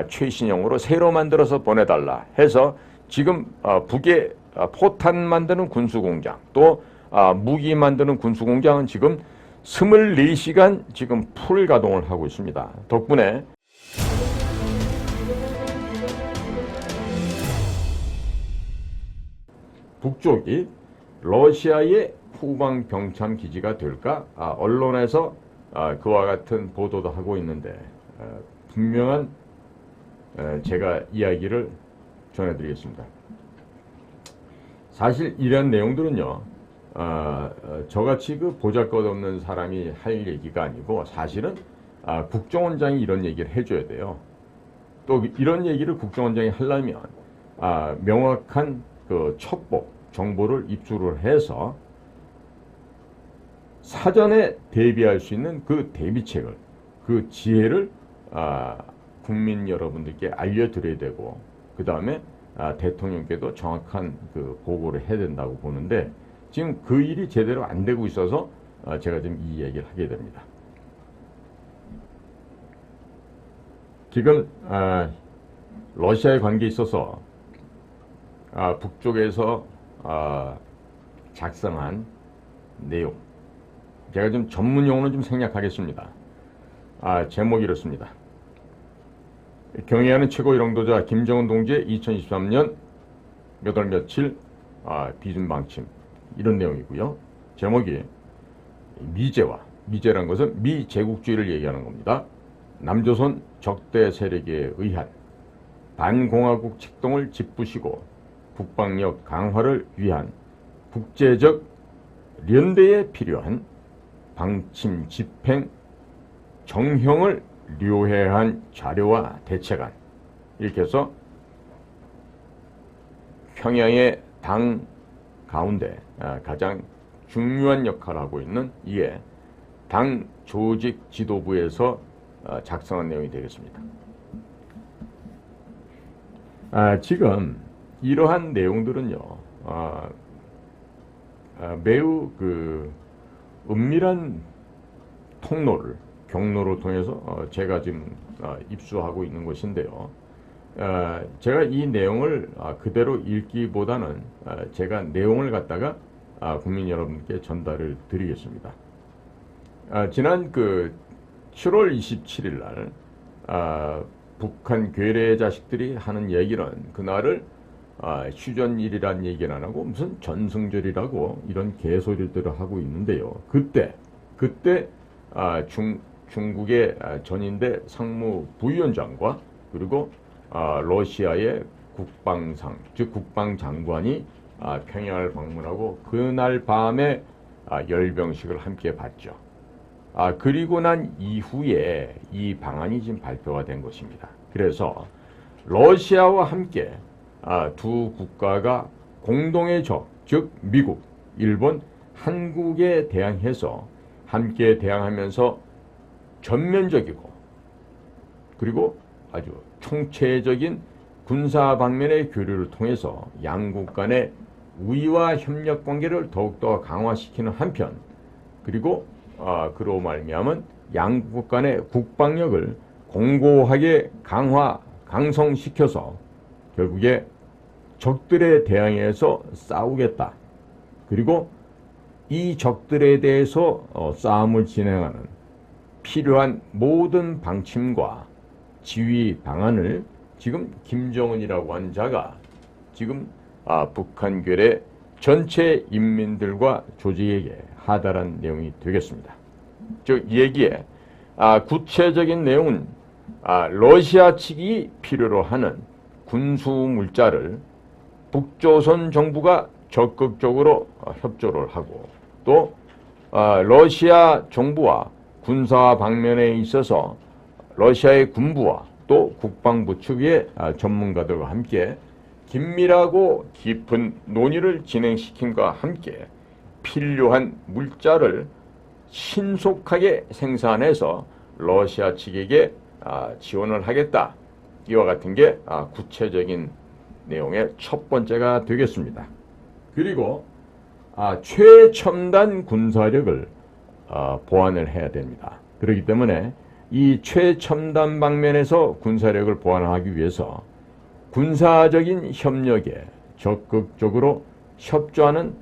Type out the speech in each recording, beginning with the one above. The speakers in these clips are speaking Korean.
최신형으로 새로 만들어서 보내달라 해서 지금 북에 포탄 만드는 군수공장 또 무기 만드는 군수공장은 지금 24시간 지금 풀 가동을 하고 있습니다. 덕분에 북쪽이 러시아의 후방 병참 기지가 될까? 언론에서 그와 같은 보도도 하고 있는데 분명한 제가 이야기를 전해드리겠습니다. 사실 이런 내용들은요, 저같이 그 보잘것없는 사람이 할 얘기가 아니고 사실은 국정원장이 이런 얘기를 해줘야 돼요. 또 이런 얘기를 국정원장이 하려면 명확한 그 첩보 정보를 입수를 해서 사전에 대비할 수 있는 그 대비책을, 그 지혜를 국민 여러분들께 알려드려야 되고, 그 다음에 대통령께도 정확한 그 보고를 해야 된다고 보는데, 지금 그 일이 제대로 안 되고 있어서 제가 지금 이 얘기를 하게 됩니다. 지금 러시아에 관계에 있어서 북쪽에서 작성한 내용, 제가 좀 전문 용어는 좀 생략하겠습니다. 제목이 이렇습니다. 경애하는 최고 일용도자 김정은 동지의 2023년 몇 월 며칠 비준 방침, 이런 내용이고요. 제목이 미제란 것은 미제국주의를 얘기하는 겁니다. 남조선 적대 세력에 의한 반공화국 책동을 짓부시고 북방력 강화를 위한 국제적 연대에 필요한 방침 집행 정형을 료해한 자료와 대책안, 이렇게 해서 평양의 당 가운데 가장 중요한 역할을 하고 있는 이에 당 조직 지도부에서 작성한 내용이 되겠습니다. 지금 이러한 내용들은요, 매우 그 은밀한 경로를 통해서 제가 지금 입수하고 있는 것인데요. 제가 이 내용을 그대로 읽기보다는 제가 내용을 갖다가 국민 여러분께 전달을 드리겠습니다. 지난 그 7월 27일 날 북한 괴뢰 자식들이 하는 얘기는 그날을 휴전일이란 얘기는 안 하고 무슨 전승절이라고 이런 개소리들을 하고 있는데요. 그때 중국의 전인대 상무부위원장과 그리고 러시아의 국방상, 즉 국방장관이 평양을 방문하고 그날 밤에 열병식을 함께 봤죠. 그리고 난 이후에 이 방안이 지금 발표가 된 것입니다. 그래서 러시아와 함께 두 국가가 공동의 적, 즉 미국, 일본, 한국에 대항해서 함께 대항하면서 전면적이고 그리고 아주 총체적인 군사 방면의 교류를 통해서 양국 간의 우위와 협력 관계를 더욱더 강화시키는 한편, 그리고 그로 말미암은 양국 간의 국방력을 공고하게 강성시켜서 결국에 적들에 대항해서 싸우겠다. 그리고 이 적들에 대해서 싸움을 진행하는 필요한 모든 방침과 지휘 방안을 지금 김정은이라고 하는 자가 지금 북한 괴뢰 전체 인민들과 조직에게 하달한 내용이 되겠습니다. 즉 이 얘기에 구체적인 내용은 러시아 측이 필요로 하는 군수 물자를 북조선 정부가 적극적으로 협조를 하고, 또 러시아 정부와 군사 방면에 있어서 러시아의 군부와 또 국방부 측의 전문가들과 함께 긴밀하고 깊은 논의를 진행시킴과 함께 필요한 물자를 신속하게 생산해서 러시아 측에게 지원을 하겠다. 이와 같은 게 구체적인 내용의 첫 번째가 되겠습니다. 그리고 최첨단 군사력을 보완을 해야 됩니다. 그렇기 때문에 이 최첨단 방면에서 군사력을 보완하기 위해서 군사적인 협력에 적극적으로 협조하는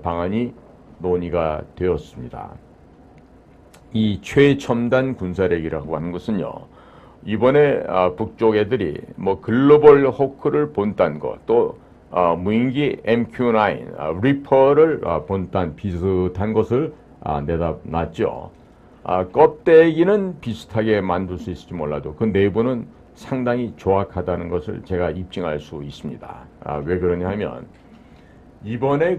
방안이 논의가 되었습니다. 이 최첨단 군사력이라고 하는 것은요, 이번에 북쪽 애들이 뭐 글로벌 호크를 본딴 것, 또 무인기 MQ-9 리퍼를 본딴 비슷한 것을 내다놨죠. 껍데기는 비슷하게 만들 수 있을지 몰라도 그 내부는 상당히 조악하다는 것을 제가 입증할 수 있습니다. 왜 그러냐 하면 이번에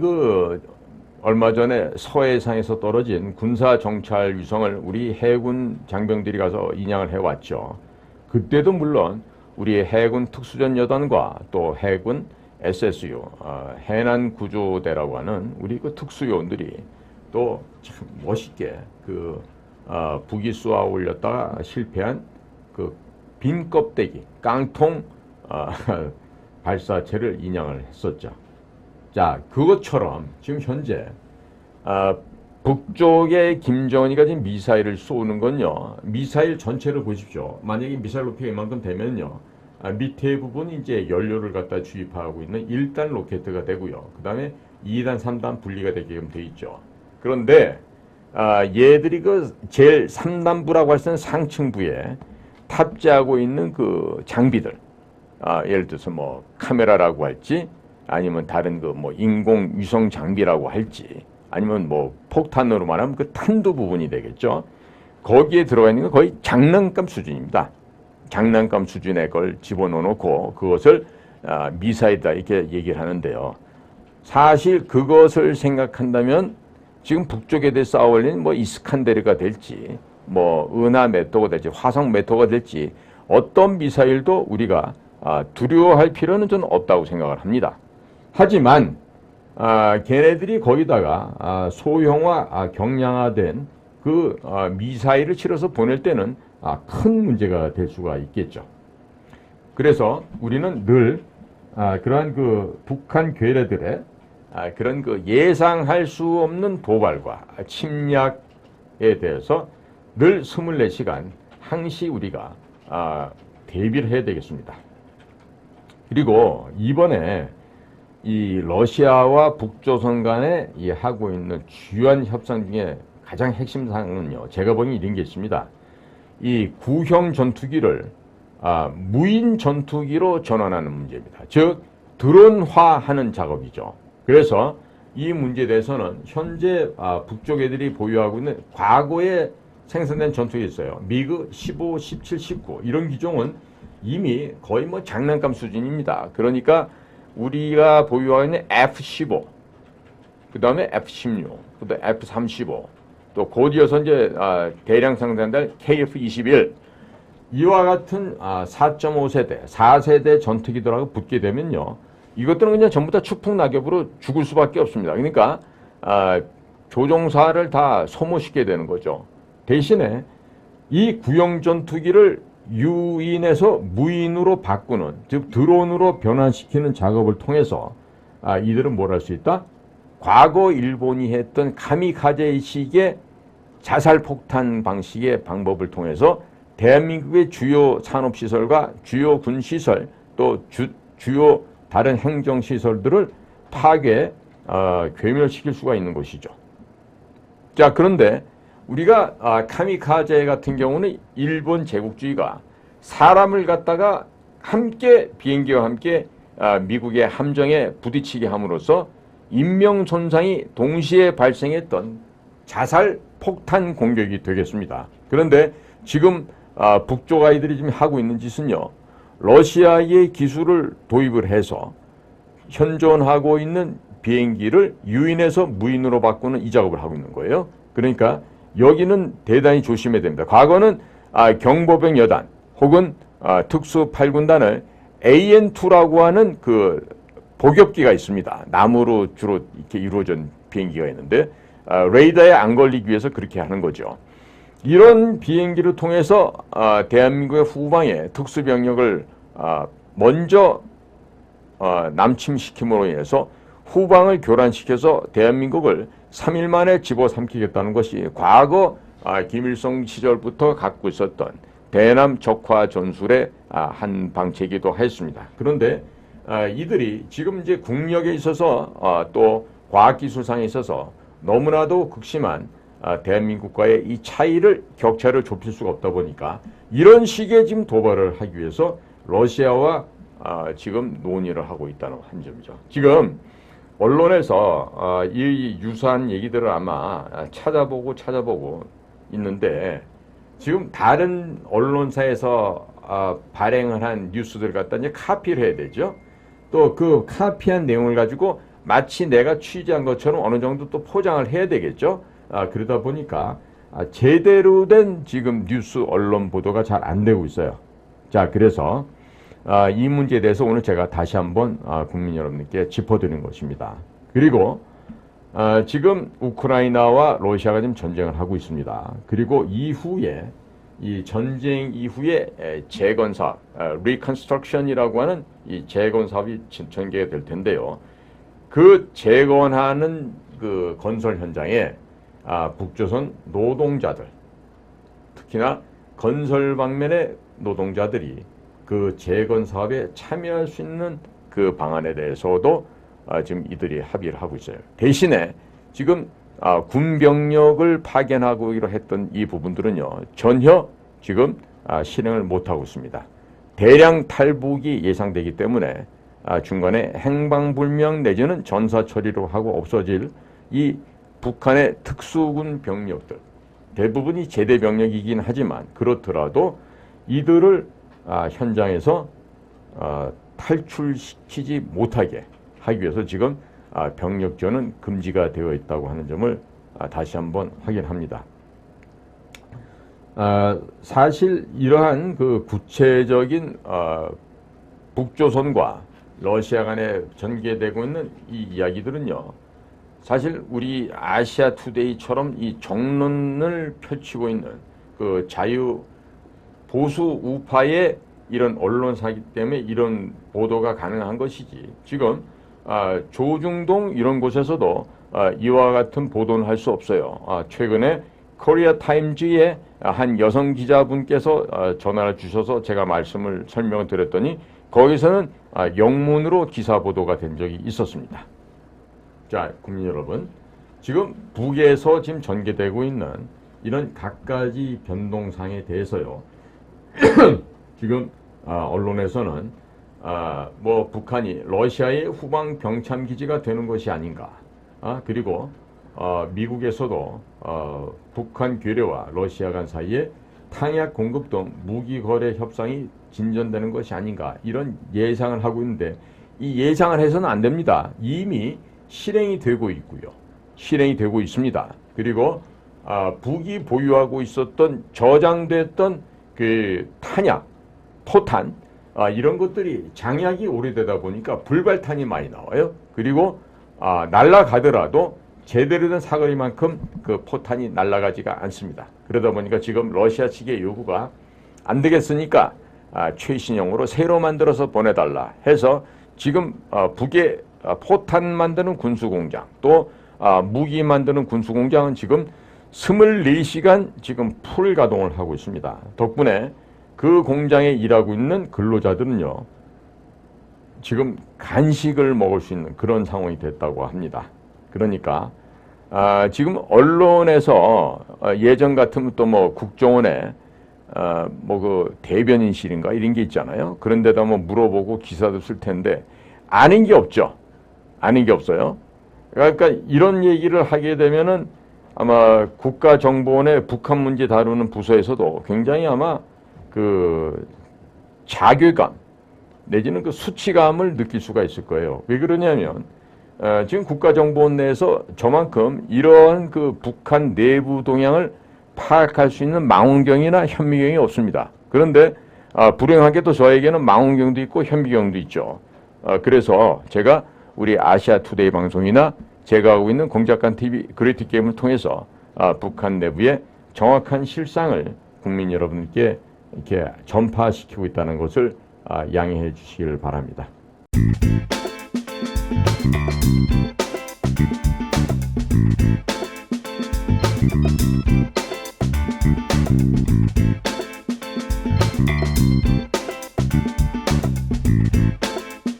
얼마 전에 서해상에서 떨어진 군사 정찰 위성을 우리 해군 장병들이 가서 인양을 해왔죠. 그때도 물론 우리 해군 특수전여단과 또 해군 SSU 해난 구조대라고 하는 우리 그 특수요원들이 또 참 멋있게 북이 쏘아 올렸다가 실패한 빈 껍데기 깡통 발사체를 인양을 했었죠. 자, 그것처럼 지금 현재 북쪽에 김정은이가 지금 미사일을 쏘는 건요, 미사일 전체를 보십시오. 만약에 미사일 높이가 이만큼 되면요, 밑에 부분이 이제 연료를 갖다 주입하고 있는 1단 로켓가 되고요. 그 다음에 2단, 3단 분리가 되게끔 돼 있죠. 그런데 얘들이 제일 3단부라고 할 수 있는 상층부에 탑재하고 있는 그 장비들, 예를 들어서 뭐 카메라라고 할지, 아니면 다른 뭐 인공 위성 장비라고 할지, 아니면 뭐 폭탄으로 말하면 그 탄두 부분이 되겠죠. 거기에 들어가 있는 건 거의 장난감 수준입니다. 장난감 수준의 걸 집어넣어 놓고 그것을 미사일이다 이렇게 얘기를 하는데요. 사실 그것을 생각한다면 지금 북쪽에 대해서 싸울린 뭐 이스칸데르가 될지, 뭐 은하 메토가 될지, 화성 메토가 될지 어떤 미사일도 우리가 두려워할 필요는 좀 없다고 생각을 합니다. 하지만 걔네들이 거기다가 소형화, 경량화된 미사일을 실어서 보낼 때는 큰 문제가 될 수가 있겠죠. 그래서 우리는 늘 그러한 북한 괴뢰들의 그런 예상할 수 없는 도발과 침략에 대해서 늘 24시간 항시 우리가 대비를 해야 되겠습니다. 그리고 이번에 이 러시아와 북조선 간에 하고 있는 주요한 협상 중에 가장 핵심 사항은요, 제가 보기엔 이런 게 있습니다. 이 구형 전투기를 무인 전투기로 전환하는 문제입니다. 즉 드론화하는 작업이죠. 그래서 이 문제에 대해서는 현재 북쪽 애들이 보유하고 있는 과거에 생산된 전투기 있어요. 미그 15, 17, 19 이런 기종은 이미 거의 뭐 장난감 수준입니다. 그러니까 우리가 보유하고 있는 F-15, 그 다음에 F-16, 그 다음에 F-35, 또 곧이어서 이제 대량 생산될 KF-21 이와 같은 4.5세대, 4세대 전투기들하고 붙게 되면요, 이것들은 그냥 전부 다 추풍낙엽으로 죽을 수밖에 없습니다. 그러니까 조종사를 다 소모시키게 되는 거죠. 대신에 이 구형 전투기를 유인에서 무인으로 바꾸는, 즉 드론으로 변환시키는 작업을 통해서 이들은 뭘 할 수 있다? 과거 일본이 했던 카미카제식의 자살폭탄 방식의 방법을 통해서 대한민국의 주요 산업시설과 주요 군시설, 또 주요 다른 행정시설들을 파괴, 괴멸시킬 수가 있는 것이죠. 자, 그런데 우리가 카미카제 같은 경우는 일본 제국주의가 사람을 갖다가 함께 비행기와 함께 미국의 함정에 부딪히게 함으로써 인명 손상이 동시에 발생했던 자살 폭탄 공격이 되겠습니다. 그런데 지금 북쪽 아이들이 지금 하고 있는 짓은요, 러시아의 기술을 도입을 해서 현존하고 있는 비행기를 유인해서 무인으로 바꾸는 이 작업을 하고 있는 거예요. 그러니까 여기는 대단히 조심해야 됩니다. 과거는 경보병 여단 혹은 특수 8군단을 AN2라고 하는 그 복엽기가 있습니다. 나무로 주로 이렇게 이루어진 비행기가 있는데 레이더에 안 걸리기 위해서 그렇게 하는 거죠. 이런 비행기를 통해서 대한민국의 후방에 특수병력을 먼저 남침시킴으로 인해서 후방을 교란시켜서 대한민국을 3일 만에 집어삼키겠다는 것이 과거 김일성 시절부터 갖고 있었던 대남 적화 전술의 한 방책이기도 했습니다. 그런데 이들이 지금 이제 국력에 있어서 또 과학기술상에 있어서 너무나도 극심한 대한민국과의 이 차이를 격차를 좁힐 수가 없다 보니까 이런 식의 지금 도발을 하기 위해서 러시아와 지금 논의를 하고 있다는 한 점이죠. 지금 언론에서 이 유사한 얘기들을 아마 찾아보고 있는데 지금 다른 언론사에서 발행을 한 뉴스들 갖다 이제 카피를 해야 되죠. 또 그 카피한 내용을 가지고 마치 내가 취재한 것처럼 어느 정도 또 포장을 해야 되겠죠. 그러다 보니까 제대로 된 지금 뉴스 언론 보도가 잘 안 되고 있어요. 자, 그래서 이 문제에 대해서 오늘 제가 다시 한번 국민 여러분께 짚어드리는 것입니다. 그리고 지금 우크라이나와 러시아가 지금 전쟁을 하고 있습니다. 그리고 이후에 이 전쟁 이후에 재건 사업, 리컨스트럭션이라고 하는 이 재건 사업이 전개가 될 텐데요. 그 재건하는 그 건설 현장에 북조선 노동자들, 특히나 건설 방면의 노동자들이 그 재건 사업에 참여할 수 있는 그 방안에 대해서도 지금 이들이 합의를 하고 있어요. 대신에 지금 군병력을 파견하기로 했던 이 부분들은요, 전혀 지금 실행을 못하고 있습니다. 대량 탈북이 예상되기 때문에 중간에 행방불명 내지는 전사 처리로 하고 없어질 이 북한의 특수군 병력들, 대부분이 제대 병력이긴 하지만 그렇더라도 이들을 현장에서 탈출시키지 못하게 하기 위해서 지금 병력 지원은 금지가 되어 있다고 하는 점을 다시 한번 확인합니다. 사실 이러한 그 구체적인 북조선과 러시아 간에 전개되고 있는 이 이야기들은요, 사실 우리 아시아 투데이처럼 이 정론을 펼치고 있는 그 자유 보수 우파의 이런 언론사기 때문에 이런 보도가 가능한 것이지, 지금 조중동 이런 곳에서도 이와 같은 보도는 할 수 없어요. 최근에 코리아 타임즈의 한 여성 기자분께서 전화를 주셔서 제가 설명을 드렸더니 거기서는 영문으로 기사 보도가 된 적이 있었습니다. 자, 국민 여러분, 지금 북에서 지금 전개되고 있는 이런 갖가지 변동상에 대해서요, 지금 언론에서는 뭐 북한이 러시아의 후방 병참 기지가 되는 것이 아닌가, 그리고 미국에서도 북한 괴뢰와 러시아 간 사이에 탄약 공급 등 무기 거래 협상이 진전되는 것이 아닌가, 이런 예상을 하고 있는데 이 예상을 해서는 안 됩니다. 이미 실행이 되고 있고요. 실행이 되고 있습니다. 그리고 북이 보유하고 있었던 저장됐던 그 탄약, 포탄, 이런 것들이 장약이 오래되다 보니까 불발탄이 많이 나와요. 그리고 날아가더라도 제대로 된 사거리만큼 그 포탄이 날아가지가 않습니다. 그러다 보니까 지금 러시아 측의 요구가 안 되겠으니까 최신형으로 새로 만들어서 보내달라 해서 지금 북의 포탄 만드는 군수공장, 또 무기 만드는 군수공장은 지금 24시간 지금 풀 가동을 하고 있습니다. 덕분에 그 공장에 일하고 있는 근로자들은요, 지금 간식을 먹을 수 있는 그런 상황이 됐다고 합니다. 그러니까 지금 언론에서 예전 같으면 또 뭐 국정원에 뭐 그 대변인실인가 이런 게 있잖아요. 그런 데다 뭐 물어보고 기사도 쓸 텐데 아는 게 없죠. 아는 게 없어요. 그러니까 이런 얘기를 하게 되면은 아마 국가정보원의 북한 문제 다루는 부서에서도 굉장히 아마 그 자괴감 내지는 그 수치감을 느낄 수가 있을 거예요. 왜 그러냐면 지금 국가정보원 내에서 저만큼 이러한 그 북한 내부 동향을 파악할 수 있는 망원경이나 현미경이 없습니다. 그런데 불행하게도 저에게는 망원경도 있고 현미경도 있죠. 그래서 제가 우리 아시아 투데이 방송이나 제가 하고 있는 공작관 TV 그레이트 게임을 통해서 북한 내부의 정확한 실상을 국민 여러분께 이렇게 전파시키고 있다는 것을 양해해 주시길 바랍니다.